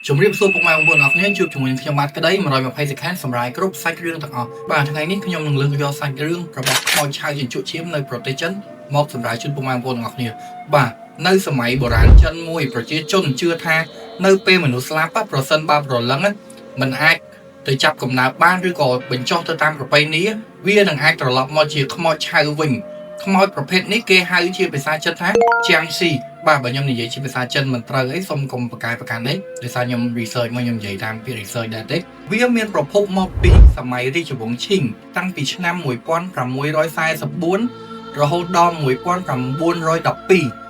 ជំរាបសួរពុកម៉ែបងប្អូនអរគ្នាជួបជាមួយខ្ញុំបាទក្តី120 second សម្រាប់គ្រប់សាច់រឿងទាំងអស់បាទថ្ងៃនេះខ្ញុំនឹងលើកយកសាច់រឿងរបស់ខ្មោចឆៅជញ្ជក់ឈាមនៅប្រទេសចិនមកសម្រាប់ជូនពុកម៉ែបងប្អូនទាំងអស់គ្នាបាទនៅសម័យបុរាណចិនមួយប្រជាជនជឿថានៅពេលមនុស្សស្លាប់ប្រសិនបើប្រលឹងមិនអាចទៅចាប់កំណើតបានឬក៏បញ្ចុះទៅតាមប្រពៃណីវានឹងអាចត្រឡប់មកជាខ្មោចឆៅវិញខ្មោចប្រភេទនេះគេហៅជាភាសាចិនថាជាងស៊ីបាទបើខ្ញុំនិយាយជាភាសាចិនមិនត្រូវអីសូមកុំប្រកែប្រកាន់ទេដោយសារខ្ញុំ research មកខ្ញុំនិយាយតាមពាក្យ research ដែរទេវាមានប្រភពមកពីសម័យរាជវង្សឈិងតាំងពីឆ្នាំ1644រហូតដល់1912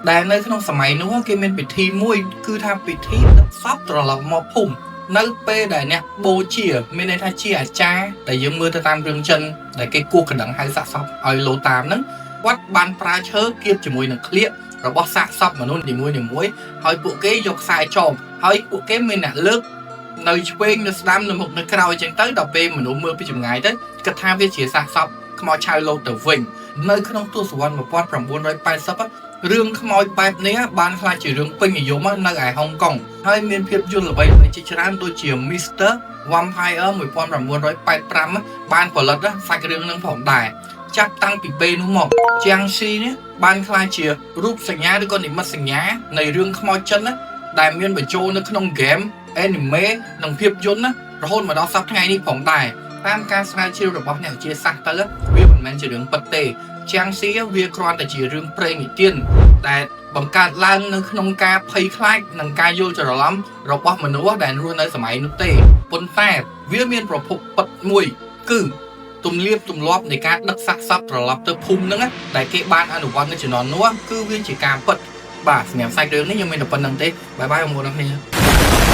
ដែលនៅក្នុងសម័យនោះគេមានពិធីមួយគឺថាពិធីសពត្រឡប់មកភូមិនៅពេលដែលអ្នកបូជាមានន័យថាជាអាចារ្យដែលយើងមើលទៅតាមរឿងចិនដែលគេគោះកណ្ដឹងហៅសាកសពឲ្យលោតាមហ្នឹងគាត់បានប្រើឈើគៀបជាមួយនឹងក្លៀករបស់សាកសពមនុស្សនីមួយៗហើយពួកគេយកខ្សែចងហើយពួកគេមានអ្នកលើកនៅឆ្វេងនៅស្ដាំនៅមុខនៅក្រោយអញ្ចឹងទៅដល់ពេលមនុស្សមើលពីចម្ងាយទៅគិតថាវាជាសាកសពខ្មោចឆៅលោតទៅវិញនៅក្នុងទសវត្សរ៍1980រឿងខ្មោចបែបនេះបានក្លាយជារឿងពេញនិយមនៅឯហុងកុងហើយមានភាពយន្តល្បីៗជាច្រើនដូចជា Mr. Vampire 1985បានផលិតសាច់រឿងនឹងផងដែរចាប់តាំងពីពេលនោះមកជាងស៊ីនេះបានក្លាយជារូបសញ្ញាឬក៏និមិត្តសញ្ញានៃរឿងខ្មោចចិនដែលមានបញ្ចូលនៅក្នុង game anime និងភាពយន្តរហូតមកដល់សប្តាហ៍ថ្ងៃនេះផងដែរតាមការស្រាវជ្រាវរបស់អ្នកវិទ្យាសាស្ត្រទៅវាមិនមែនជារឿងពិតទេជាងស៊ីវាគ្រាន់តែជារឿងព្រេងនិទានដែលបង្កើតឡើងនៅក្នុងការភ័យខ្លាចនិងការយល់ច្រឡំរបស់មនុស្សដែលរស់នៅសម័យនោះទេប៉ុន្តែវាមានប្រភពពិតមួយគឺទំនៀមទម្លាប់នៃការដឹកសាកសពត្រឡប់ទៅភូមិហ្នឹងដែលគេបានអនុវត្តនៅជំនាន់នោះគឺវាជាការពិតបាទសម្រាប់សាច់រឿងនេះខ្ញុំមានតែប៉ុណ្្នឹងទេបាយបាយបងប្អូនអរគ្នា